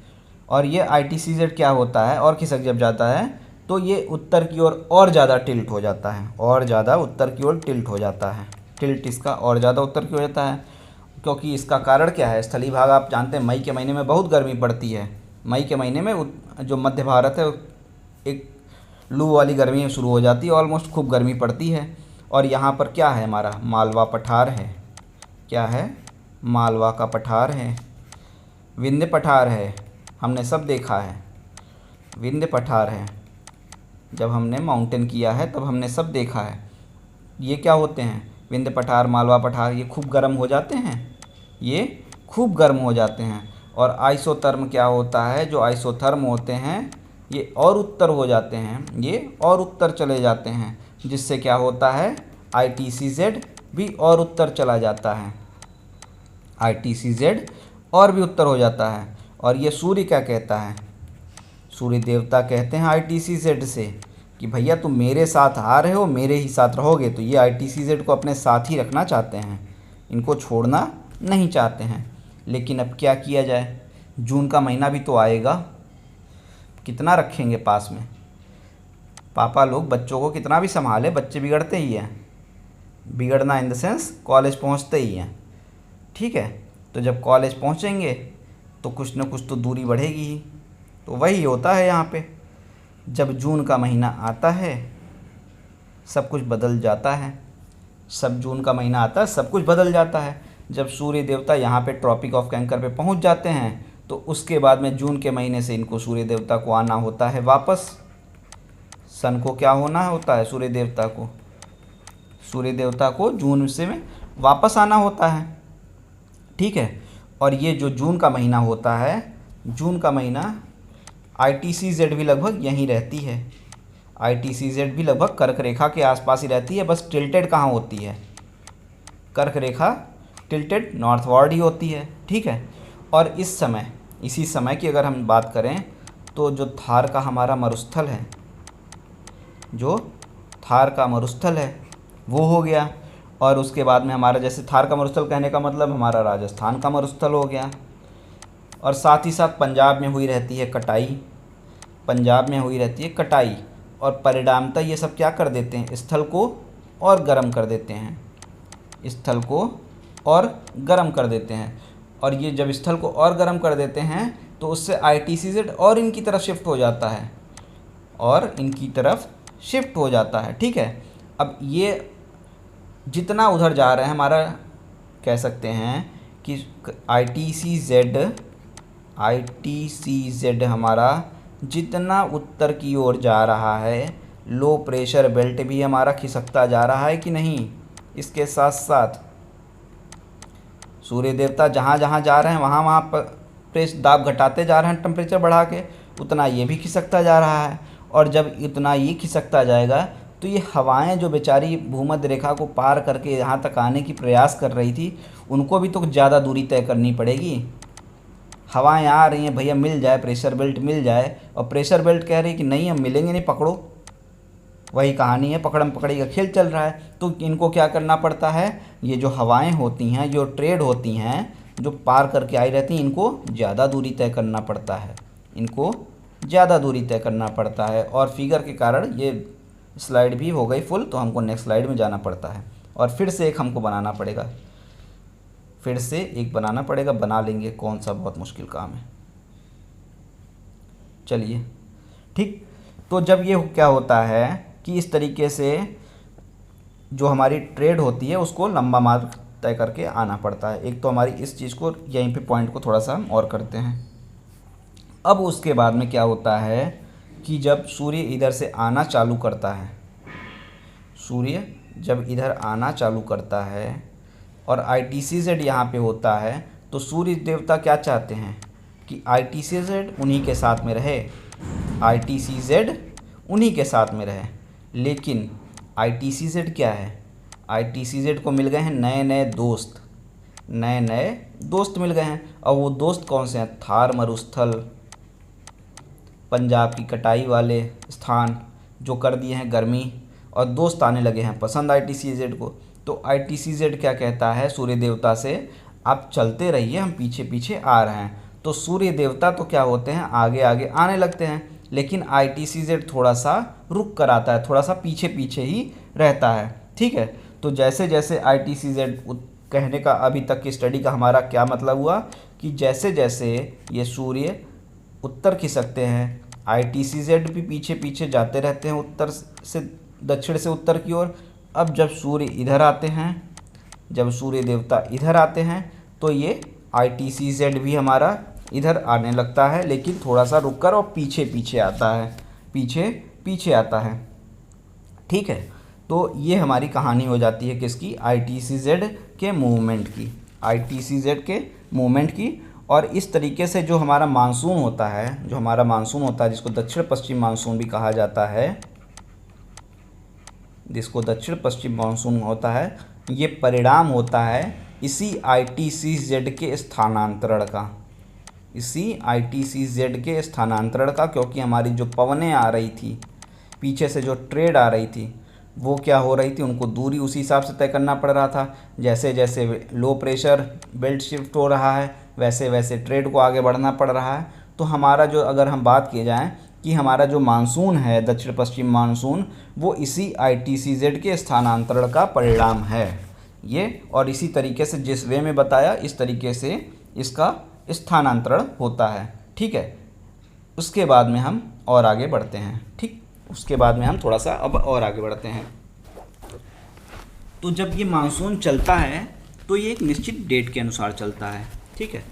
और ये ITCZ क्या होता है, और खिसक जब जाता है तो ये उत्तर की ओर और ज़्यादा टिल्ट हो जाता है, और ज़्यादा उत्तर की ओर टिल्ट हो जाता है, टिल्ट इसका और ज़्यादा उत्तर की ओर जाता है। क्योंकि इसका कारण क्या है, स्थलीय भाग आप जानते हैं मई के महीने में बहुत गर्मी पड़ती है, मई के महीने में जो मध्य भारत है एक लू वाली गर्मी शुरू हो जाती है, ऑलमोस्ट खूब गर्मी पड़ती है। और यहाँ पर क्या है, हमारा मालवा पठार है, क्या है, मालवा का पठार है, विंध्य पठार है, हमने सब देखा है, विंध्य पठार है, जब हमने माउंटेन किया है तब हमने सब देखा है। ये क्या होते हैं, विंध्य पठार, मालवा पठार, ये खूब गर्म हो जाते हैं, ये खूब गर्म हो जाते हैं। और आइसोथर्म क्या होता है, जो आइसोथर्म होते हैं ये और उत्तर हो जाते हैं, ये और उत्तर चले जाते हैं, जिससे क्या होता है, ITCZ भी और उत्तर चला जाता है, ITCZ और भी उत्तर हो जाता है। और ये सूर्य क्या कहता है, सूर्य देवता कहते हैं ITCZ से कि भैया तुम मेरे साथ आ रहे हो, मेरे ही साथ रहोगे। तो ये ITCZ को अपने साथ ही रखना चाहते हैं, इनको छोड़ना नहीं चाहते हैं। लेकिन अब क्या किया जाए, जून का महीना भी तो आएगा, कितना रखेंगे पास में। पापा लोग बच्चों को कितना भी संभाले, बच्चे बिगड़ते ही हैं, बिगड़ना इन द सेंस कॉलेज पहुंचते ही हैं। ठीक है, तो जब कॉलेज पहुंचेंगे तो कुछ न कुछ तो दूरी बढ़ेगी ही। तो वही होता है यहाँ पे, जब जून का महीना आता है सब कुछ बदल जाता है। सब जून का महीना आता है सब कुछ बदल जाता है। जब सूर्य देवता यहाँ पे ट्रॉपिक ऑफ कैंकर पे पहुँच जाते हैं तो उसके बाद में जून के महीने से इनको सूर्य देवता को आना होता है वापस। सन को क्या होना होता है, सूर्य देवता को जून से में वापस आना होता है। ठीक है, और ये जो जून का महीना होता है, जून का महीना ITCZ भी लगभग यहीं रहती है। ITCZ भी लगभग कर्क रेखा के आसपास ही रहती है, बस टिल्टेड कहाँ होती है, कर्क रेखा टिल्टेड नॉर्थवर्ड ही होती है। ठीक है, और इसी समय की अगर हम बात करें तो जो थार का हमारा मरुस्थल है, वो हो गया। और उसके बाद में हमारा, जैसे थार का मरुस्थल कहने का मतलब हमारा राजस्थान का मरुस्थल हो गया। और साथ ही साथ पंजाब में हुई रहती है कटाई, और परिणामतः ये सब क्या कर देते हैं, स्थल को और गर्म कर देते हैं। और ये जब स्थल को और गर्म कर देते हैं तो उससे ITCZ और इनकी तरफ शिफ्ट हो जाता है। ठीक है, अब ये जितना उधर जा रहे हैं, हमारा कह सकते हैं कि ITCZ हमारा जितना उत्तर की ओर जा रहा है, लो प्रेशर बेल्ट भी हमारा खिसकता जा रहा है कि नहीं। इसके साथ साथ सूर्य देवता जहाँ जहाँ जा रहे हैं वहाँ पर दाब घटाते जा रहे हैं, टेम्परेचर बढ़ा के, उतना ये भी खिसकता जा रहा है। और जब इतना ये खिसकता जाएगा तो ये हवाएं जो बेचारी भूमध्य रेखा को पार करके यहाँ तक आने की प्रयास कर रही थी, उनको भी तो ज़्यादा दूरी तय करनी पड़ेगी। हवाएं आ रही हैं, भैया मिल जाए, प्रेशर बेल्ट मिल जाए, और प्रेशर बेल्ट कह रही है कि नहीं हम मिलेंगे नहीं, पकड़ो। वही कहानी है, पकड़म पकड़ी का खेल चल रहा है। तो इनको क्या करना पड़ता है, ये जो हवाएं होती हैं, जो ट्रेड होती हैं, जो पार करके आई रहती हैं, इनको ज़्यादा दूरी तय करना पड़ता है। और फिगर के कारण ये स्लाइड भी हो गई फुल, तो हमको नेक्स्ट स्लाइड में जाना पड़ता है और फिर से एक हमको बनाना पड़ेगा। बना लेंगे, कौन सा बहुत मुश्किल काम है। चलिए ठीक, तो जब ये क्या होता है कि इस तरीके से जो हमारी ट्रेड होती है उसको लंबा मार्ग तय करके आना पड़ता है। एक तो हमारी इस चीज़ को यहीं पे पॉइंट को थोड़ा सा हम और करते हैं। अब उसके बाद में क्या होता है कि जब सूर्य इधर से आना चालू करता है, और ITCZ यहाँ पे होता है, तो सूर्य देवता क्या चाहते हैं कि ITCZ उन्हीं के साथ में रहे। लेकिन ITCZ क्या है, ITCZ को मिल गए हैं नए नए दोस्त मिल गए हैं। और वो दोस्त कौन से हैं, थार मरुस्थल, पंजाब की कटाई वाले स्थान जो कर दिए हैं गर्मी, और दोस्त आने लगे हैं पसंद ITCZ को। तो ITCZ क्या कहता है सूर्य देवता से, आप चलते रहिए, हम पीछे पीछे आ रहे हैं। तो सूर्य देवता तो क्या होते हैं, आगे आगे आने लगते हैं, लेकिन ITCZ थोड़ा सा रुक कर आता है, थोड़ा सा पीछे पीछे ही रहता है। ठीक है, तो जैसे जैसे ITCZ कहने का अभी तक की स्टडी का हमारा क्या मतलब हुआ कि जैसे जैसे ये सूर्य उत्तर खिसकते हैं, ITCZ भी पीछे पीछे जाते रहते हैं उत्तर से दक्षिण से उत्तर की ओर। अब जब सूर्य देवता इधर आते हैं तो ये ITCZ भी हमारा इधर आने लगता है, लेकिन थोड़ा सा रुक कर और पीछे पीछे आता है। ठीक है, तो ये हमारी कहानी हो जाती है किसकी, ITCZ के मूवमेंट की। और इस तरीके से जो हमारा मानसून होता है, जिसको दक्षिण पश्चिम मानसून होता है, ये परिणाम होता है इसी ITCZ के स्थानांतरण का। क्योंकि हमारी जो पवनें आ रही थी, पीछे से जो ट्रेड आ रही थी, वो क्या हो रही थी, उनको दूरी उसी हिसाब से तय करना पड़ रहा था। जैसे जैसे लो प्रेशर बेल्ट शिफ्ट हो रहा है, वैसे वैसे ट्रेड को आगे बढ़ना पड़ रहा है। तो हमारा जो, अगर हम बात किए जाएँ कि हमारा जो मानसून है, दक्षिण पश्चिम मानसून, वो इसी ITCZ के स्थानांतरण का परिणाम है ये। और इसी तरीके से जिस वे में बताया, इस तरीके से इसका स्थानांतरण होता है। ठीक है, उसके बाद में हम और आगे बढ़ते हैं। ठीक, उसके बाद में हम थोड़ा सा अब और आगे बढ़ते हैं। तो जब ये मानसून चलता है तो ये एक निश्चित डेट के अनुसार चलता है। ठीक है,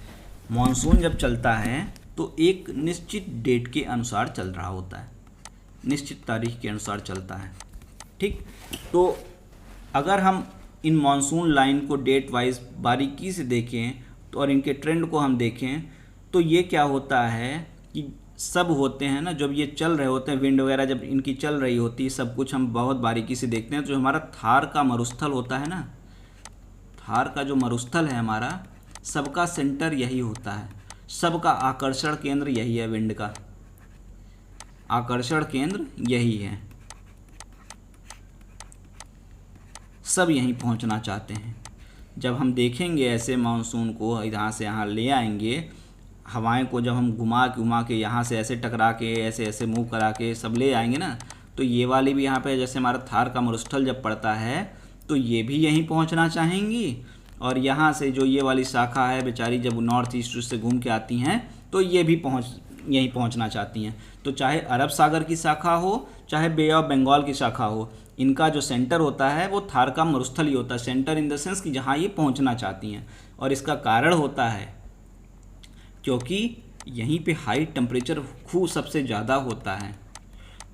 मानसून जब चलता है तो एक निश्चित डेट के अनुसार चल रहा होता है, निश्चित तारीख के अनुसार चलता है। ठीक, तो अगर हम इन मानसून लाइन को डेट वाइज बारीकी से देखें तो और इनके ट्रेंड को हम देखें तो ये क्या होता है कि सब होते हैं ना, जब ये चल रहे होते हैं, विंड वगैरह जब इनकी चल रही होती है, सब कुछ हम बहुत बारीकी से देखते हैं। जो हमारा थार का मरुस्थल होता है ना, थार का जो मरुस्थल है हमारा, सबका सेंटर यही होता है, सबका आकर्षण केंद्र यही है, विंड का आकर्षण केंद्र यही है, सब यहीं पहुंचना चाहते हैं। जब हम देखेंगे ऐसे मानसून को यहाँ से यहाँ ले आएंगे, हवाएं को जब हम घुमा के यहाँ से ऐसे टकरा के ऐसे ऐसे मूव करा के सब ले आएंगे ना, तो ये वाली भी यहाँ पे, जैसे हमारा थार का मरुस्थल जब पड़ता है तो ये भी यहीं पहुँचना चाहेंगी, और यहाँ से जो ये वाली शाखा है बेचारी, जब नॉर्थ ईस्ट से घूम के आती हैं तो ये भी यहीं पहुँचना चाहती हैं। तो चाहे अरब सागर की शाखा हो, चाहे बे ऑफ बंगाल की शाखा हो, इनका जो सेंटर होता है वो थार का मरुस्थल ही होता है। सेंटर इन द सेंस कि जहाँ ये पहुँचना चाहती हैं। और इसका कारण होता है क्योंकि यहीं पे हाई टेम्परेचर खूब सबसे ज़्यादा होता है,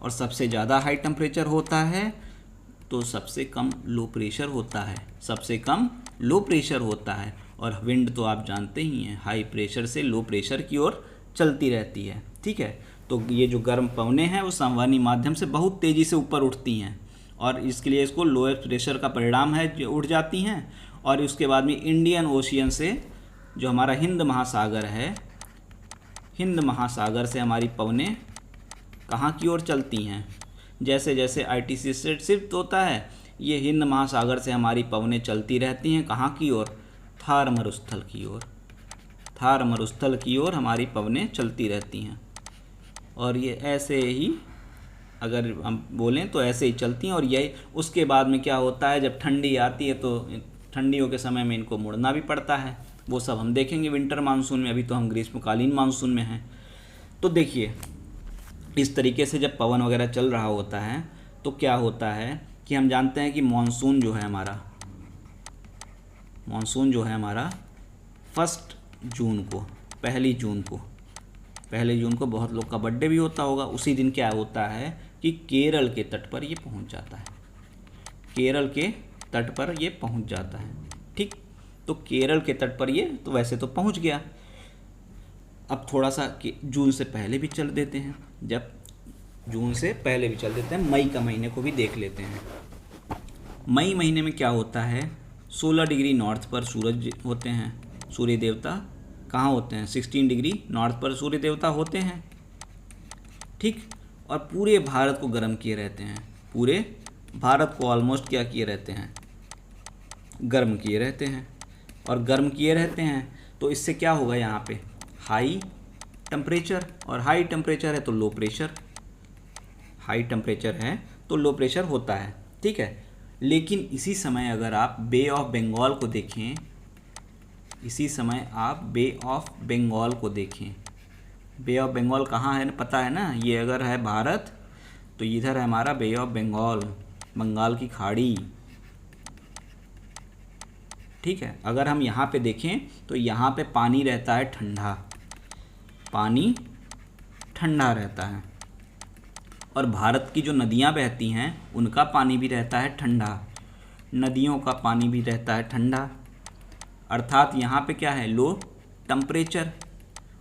और सबसे ज़्यादा हाई टेम्परेचर होता है तो सबसे कम लो प्रेशर होता है, सबसे कम लो प्रेशर होता है। और विंड तो आप जानते ही हैं, हाई प्रेशर से लो प्रेशर की ओर चलती रहती है। ठीक है, तो ये जो गर्म पवनें हैं वो संवहनी माध्यम से बहुत तेज़ी से ऊपर उठती हैं, और इसके लिए इसको लोअर प्रेशर का परिणाम है जो उठ जाती हैं। और उसके बाद में इंडियन ओशियन से, जो हमारा हिंद महासागर है, हिंद महासागर से हमारी पवनें कहाँ की ओर चलती हैं, जैसे जैसे ITCZ शिफ्ट होता है, ये हिंद महासागर से हमारी पवनें चलती रहती हैं कहाँ की ओर, थार मरुस्थल की ओर, थार मरुस्थल की ओर हमारी पवनें चलती रहती हैं। और ये ऐसे ही, अगर हम बोलें तो ऐसे ही चलती हैं। और यही उसके बाद में क्या होता है, जब ठंडी आती है तो ठंडियों के समय में इनको मुड़ना भी पड़ता है, वो सब हम देखेंगे विंटर मानसून में। अभी तो हम ग्रीष्मकालीन मानसून में हैं। तो देखिए, इस तरीके से जब पवन वगैरह चल रहा होता है तो क्या होता है कि हम जानते हैं कि मानसून जो है हमारा, मानसून जो है हमारा 1 जून को, पहली जून को बहुत लोग का बर्थडे भी होता होगा। उसी दिन क्या होता है कि केरल के तट पर ये पहुंच जाता है, केरल के तट पर ये पहुंच जाता है। ठीक, तो केरल के तट पर ये तो वैसे तो पहुंच गया। अब थोड़ा सा जून से पहले भी चल देते हैं, जब जून से पहले भी चल देते हैं, मई का महीने को भी देख लेते हैं। मई महीने में क्या होता है, 16 डिग्री नॉर्थ पर सूरज होते हैं, सूर्य देवता कहाँ होते हैं, 16 डिग्री नॉर्थ पर सूर्य देवता होते हैं। ठीक, और पूरे भारत को गर्म किए रहते हैं, पूरे भारत को ऑलमोस्ट क्या किए रहते हैं, गर्म किए रहते हैं। और गर्म किए रहते हैं तो इससे क्या होगा, यहाँ पे हाई टेम्परेचर, और हाई टेम्परेचर है तो लो प्रेशर, हाई टेम्परेचर है तो लो प्रेशर होता है। ठीक है, लेकिन इसी समय अगर आप बे ऑफ बंगाल को देखें, इसी समय आप बे ऑफ बंगाल को देखें, बे ऑफ बंगाल कहाँ है पता है ना, ये अगर है भारत तो इधर है हमारा बे ऑफ बंगाल, बंगाल की खाड़ी। ठीक है, अगर हम यहाँ पे देखें तो यहाँ पे पानी रहता है ठंडा, पानी ठंडा रहता है, और भारत की जो नदियाँ बहती हैं उनका पानी भी रहता है ठंडा, नदियों का पानी भी रहता है ठंडा। अर्थात यहाँ पे क्या है, लो टेम्परेचर,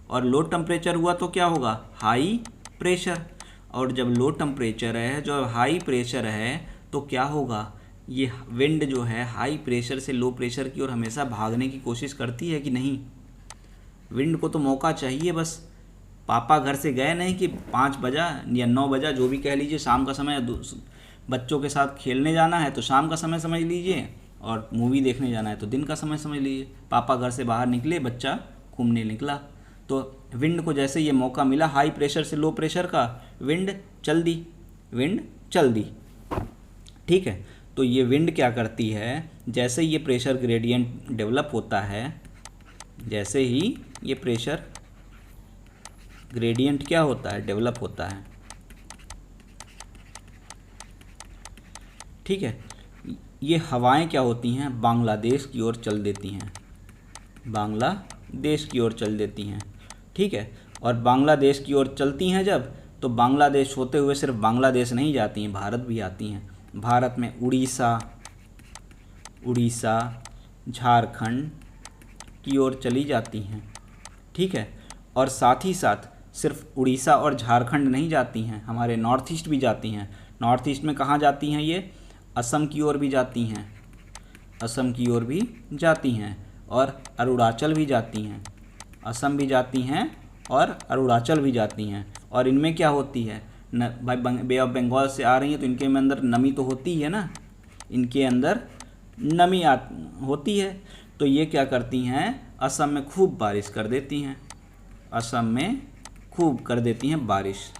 और लो टेम्परेचर हुआ तो क्या होगा, हाई प्रेशर। और जब लो टेम्परेचर है, जो हाई प्रेशर है, तो क्या होगा, ये विंड जो है हाई प्रेशर से लो प्रेशर की ओर हमेशा भागने की कोशिश करती है कि नहीं। विंड को तो मौका चाहिए बस। पापा घर से गए नहीं कि 5 बजा या 9 बजा, जो भी कह लीजिए, शाम का समय, बच्चों के साथ खेलने जाना है तो शाम का समय समझ लीजिए, और मूवी देखने जाना है तो दिन का समय समझ लीजिए। पापा घर से बाहर निकले, बच्चा घूमने निकला। तो विंड को जैसे ये मौका मिला हाई प्रेशर से लो प्रेशर का, विंड चल दी। ठीक है, तो ये विंड क्या करती है, जैसे ये प्रेशर ग्रेडियंट डेवलप होता है, जैसे ही ये प्रेशर ग्रेडियंट क्या होता है, डेवलप होता है। ठीक है, ये हवाएं क्या होती हैं, बांग्लादेश की ओर चल देती हैं, बांग्लादेश की ओर चल देती हैं। ठीक है, और बांग्लादेश की ओर चलती हैं जब, तो बांग्लादेश होते हुए सिर्फ बांग्लादेश नहीं जाती हैं, भारत भी आती हैं। भारत में उड़ीसा झारखंड की ओर चली जाती हैं। ठीक है, और साथ ही साथ सिर्फ उड़ीसा और झारखंड नहीं जाती हैं, हमारे नॉर्थ ईस्ट भी जाती हैं। नॉर्थ ईस्ट में कहाँ जाती हैं ये, असम की ओर भी जाती हैं, असम की ओर भी जाती हैं, और अरुणाचल भी जाती हैं, असम भी जाती हैं और अरुणाचल भी जाती हैं। और इनमें क्या होती है भाई, बे ऑफ बंगाल से आ रही हैं तो इनके में अंदर नमी तो होती है ना, इनके अंदर नमी होती है। तो ये क्या करती हैं, असम में खूब बारिश कर देती हैं, असम में खूब कर देती हैं बारिश।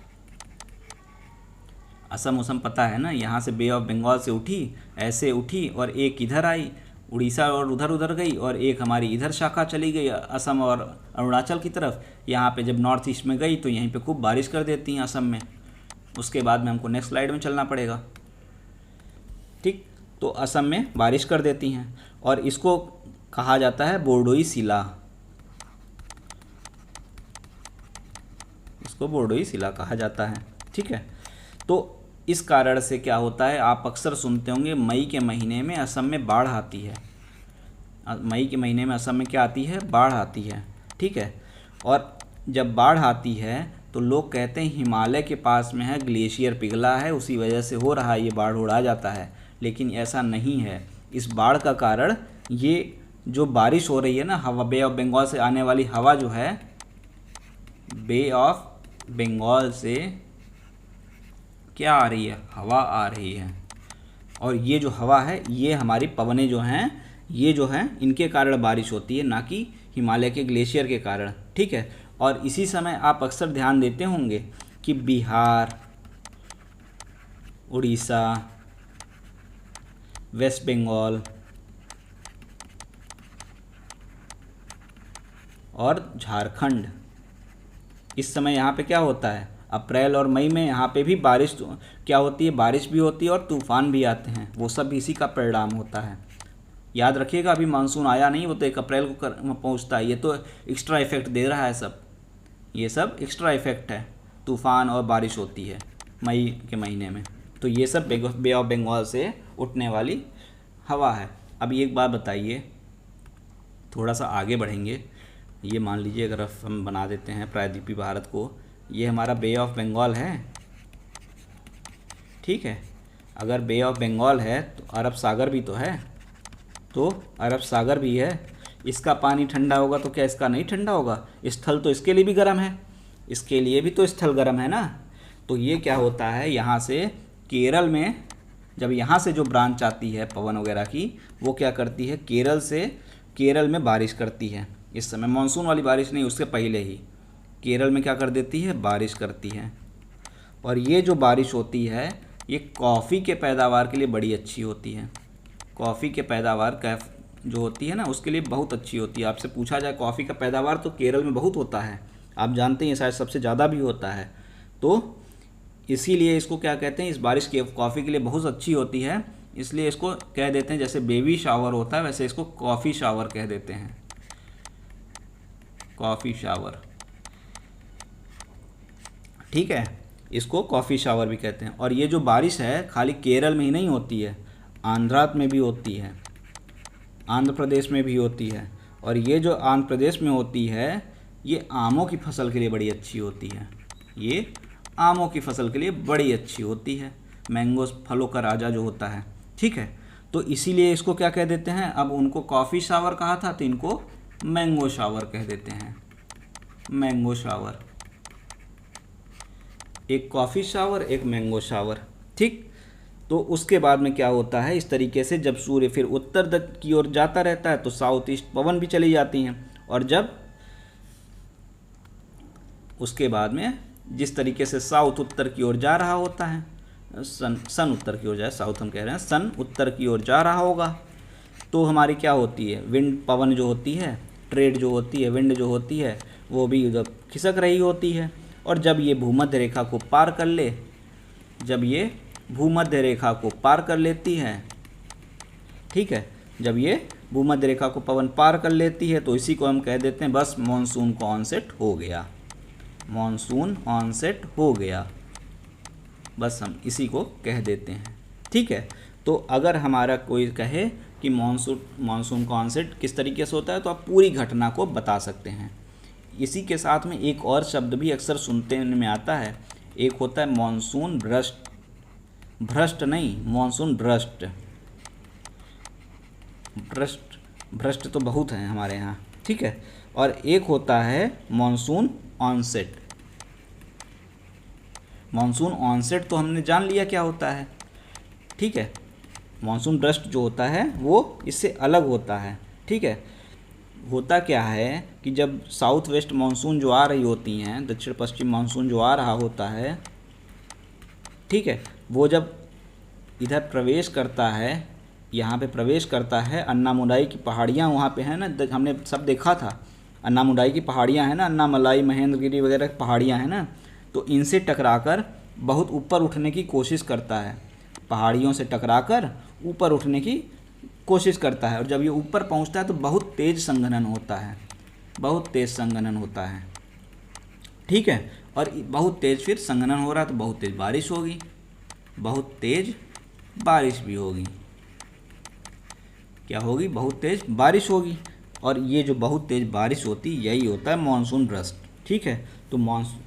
असम पता है ना, यहाँ से बे ऑफ बंगाल से उठी, ऐसे उठी और एक इधर आई उड़ीसा और उधर गई, और एक हमारी इधर शाखा चली गई असम और अरुणाचल की तरफ। यहाँ पे जब नॉर्थ ईस्ट में गई तो यहीं पे खूब बारिश कर देती हैं असम में। उसके बाद में हमको नेक्स्ट स्लाइड में चलना पड़ेगा। ठीक, तो असम में बारिश कर देती हैं और इसको कहा जाता है बोर्डोई शिला, इसको बोर्डोई शिला कहा जाता है। ठीक है, तो इस कारण से क्या होता है, आप अक्सर सुनते होंगे मई के महीने में असम में बाढ़ आती है। मई के महीने में असम में क्या आती है, बाढ़ आती है। ठीक है, और जब बाढ़ आती है तो लोग कहते हैं हिमालय के पास में है, ग्लेशियर पिघला है, उसी वजह से हो रहा है ये बाढ़ उड़ा जाता है। लेकिन ऐसा नहीं है। इस बाढ़ का कारण ये जो बारिश हो रही है ना, हवा बे ऑफ बंगाल से आने वाली हवा जो है, बे ऑफ बंगाल से क्या आ रही है, हवा आ रही है। और ये जो हवा है, ये हमारी पवनें जो हैं, ये जो हैं इनके कारण बारिश होती है, ना कि हिमालय के ग्लेशियर के कारण। ठीक है, और इसी समय आप अक्सर ध्यान देते होंगे कि बिहार, उड़ीसा, वेस्ट बंगाल और झारखंड, इस समय यहाँ पे क्या होता है, अप्रैल और मई में यहाँ पे भी बारिश क्या होती है, बारिश भी होती है और तूफान भी आते हैं। वो सब इसी का परिणाम होता है। याद रखिएगा, अभी मानसून आया नहीं, वो तो 1 अप्रैल को पहुँचता है। ये तो एक्स्ट्रा इफेक्ट दे रहा है सब, ये सब एक्स्ट्रा इफेक्ट है। तूफ़ान और बारिश होती है मई के महीने में, तो ये सब बे ऑफ बंगाल से उठने वाली हवा है। अभी एक बात बताइए, थोड़ा सा आगे बढ़ेंगे। ये मान लीजिए अगर हम बना देते हैं प्रायद्वीपीय भारत को, ये हमारा बे ऑफ बंगाल है। ठीक है, अगर बे ऑफ बंगाल है तो अरब सागर भी तो है, तो अरब सागर भी है। इसका पानी ठंडा होगा तो क्या इसका नहीं ठंडा होगा? स्थल तो इसके लिए भी गर्म है, इसके लिए भी तो स्थल गर्म है ना। तो ये क्या होता है, यहाँ से केरल में जब यहाँ से जो ब्रांच आती है पवन वगैरह की, वो क्या करती है, केरल में बारिश करती है। इस समय मानसून वाली बारिश नहीं, उससे पहले ही केरल में क्या कर देती है, बारिश करती है। और ये जो बारिश होती है ये कॉफ़ी के पैदावार के लिए बड़ी अच्छी होती है। कॉफ़ी के पैदावार जो होती है ना, उसके लिए बहुत अच्छी होती है। आपसे पूछा जाए कॉफ़ी का पैदावार तो केरल में बहुत होता है, आप जानते हैं, शायद सबसे ज़्यादा भी होता है। तो इसीलिए इसको क्या कहते हैं, इस बारिश के कॉफ़ी के लिए बहुत अच्छी होती है, इसलिए इसको कह देते हैं, जैसे बेबी शावर होता है वैसे इसको कॉफ़ी शावर कह देते हैं, कॉफ़ी शावर। ठीक है, इसको कॉफ़ी शावर भी कहते हैं। और ये जो बारिश है खाली केरल में ही नहीं होती है, आंध्रा में भी होती है, आंध्र प्रदेश में भी होती है। और ये जो आंध्र प्रदेश में होती है ये आमों की फसल के लिए बड़ी अच्छी होती है, ये आमों की फसल के लिए बड़ी अच्छी होती है, मैंगोस फलों का राजा जो होता है। ठीक है, तो इसीलिए इसको क्या कह देते हैं, अब उनको कॉफ़ी शावर कहा था तो इनको मैंगो शावर कह देते हैं, मैंगो शावर। एक कॉफ़ी शावर, एक मैंगो शावर। ठीक, तो उसके बाद में क्या होता है, इस तरीके से जब सूर्य फिर उत्तर की ओर जाता रहता है तो साउथ ईस्ट पवन भी चली जाती हैं। और जब उसके बाद में जिस तरीके से साउथ उत्तर की ओर जा रहा होता है, सन उत्तर की ओर जाए, साउथ हम कह रहे हैं, सन उत्तर की ओर जा रहा होगा, तो हमारी क्या होती है, विंड, पवन जो होती है, ट्रेड जो होती है, विंड जो होती है, वो भी उधर खिसक रही होती है। और जब ये भूमध्य रेखा को पार कर ले, जब ये भूमध्य रेखा को पार कर लेती है, ठीक है, जब ये भूमध्य रेखा को पवन पार कर लेती है, तो इसी को हम कह देते हैं बस मॉनसून का ऑनसेट हो गया, मॉनसून ऑनसेट हो गया, बस हम इसी को कह देते हैं। ठीक है, तो अगर हमारा कोई कहे कि मॉनसून का ऑनसेट किस तरीके से होता है, तो आप पूरी घटना को बता सकते हैं। इसी के साथ में एक और शब्द भी अक्सर सुनते में आता है, एक होता है मॉनसून भ्रष्ट, भ्रष्ट नहीं, मॉनसून भ्रष्ट, भ्रष्ट, भ्रष्ट तो बहुत हैं हमारे यहाँ, ठीक है। और एक होता है मॉनसून ऑनसेट। मॉनसून ऑनसेट तो हमने जान लिया क्या होता है, ठीक है। मॉनसून भ्रष्ट जो होता है वो इससे अलग होता है, ठीक है। होता क्या है कि जब साउथ वेस्ट मानसून जो आ रही होती हैं, दक्षिण पश्चिम मानसून जो आ रहा होता है, ठीक है, वो जब इधर प्रवेश करता है, यहाँ पे प्रवेश करता है, अन्नामुलाई की पहाड़ियाँ वहाँ पे हैं ना, हमने सब देखा था, अन्नामुलाई की पहाड़ियाँ हैं ना, अन्नामलाई, महेंद्रगिरी वगैरह पहाड़ियाँ हैं ना, तो इनसे टकराकर बहुत ऊपर उठने की कोशिश करता है, पहाड़ियों से टकराकर ऊपर उठने की कोशिश करता है। और जब ये ऊपर पहुंचता है तो बहुत तेज़ संघनन होता है, बहुत तेज़ संघनन होता है, ठीक है। और बहुत तेज़ फिर संघनन हो रहा है तो बहुत तेज़ बारिश होगी, बहुत तेज़ बारिश भी होगी, क्या होगी, बहुत तेज़ बारिश होगी। और ये जो बहुत तेज़ बारिश होती यही होता है मानसून भ्रष्ट, ठीक है। तो मानसून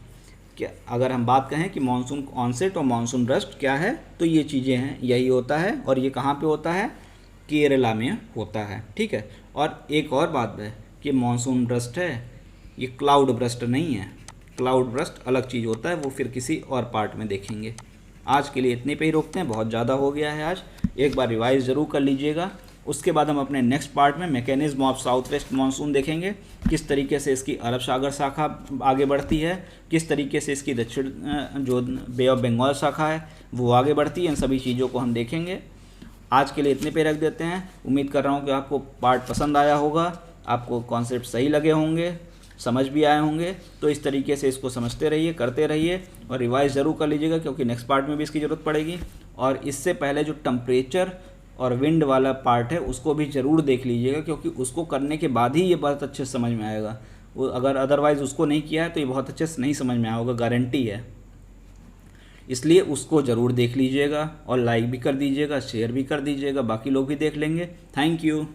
क्या, अगर हम बात कहें कि मानसून ऑनसेट और मानसून भ्रष्ट क्या है, तो ये चीज़ें हैं, यही होता है। और ये कहाँ पे होता है, केरला में होता है, ठीक है। और एक और बात है कि मानसून भ्रष्ट है, ये क्लाउड भ्रष्ट नहीं है, क्लाउड भ्रष्ट अलग चीज़ होता है, वो फिर किसी और पार्ट में देखेंगे। आज के लिए इतने पे ही रोकते हैं, बहुत ज़्यादा हो गया है आज, एक बार रिवाइज ज़रूर कर लीजिएगा। उसके बाद हम अपने नेक्स्ट पार्ट में mechanism of south west monsoon देखेंगे, किस तरीके से इसकी अरब सागर शाखा आगे बढ़ती है, किस तरीके से इसकी दक्षिण जो बे ऑफ बंगाल शाखा है वो आगे बढ़ती है, इन सभी चीज़ों को हम देखेंगे। आज के लिए इतने पे रख देते हैं। उम्मीद कर रहा हूँ कि आपको पार्ट पसंद आया होगा, आपको कॉन्सेप्ट सही लगे होंगे, समझ भी आए होंगे। तो इस तरीके से इसको समझते रहिए, करते रहिए और रिवाइज ज़रूर कर लीजिएगा, क्योंकि नेक्स्ट पार्ट में भी इसकी ज़रूरत पड़ेगी। और इससे पहले जो टेम्परेचर और विंड वाला पार्ट है उसको भी ज़रूर देख लीजिएगा, क्योंकि उसको करने के बाद ही ये बहुत अच्छे से समझ में आएगा। वो अगर अदरवाइज़ उसको नहीं किया है तो ये बहुत अच्छे से नहीं समझ में आया होगा, गारंटी है। इसलिए उसको ज़रूर देख लीजिएगा और लाइक भी कर दीजिएगा, शेयर भी कर दीजिएगा, बाकी लोग भी देख लेंगे। Thank you.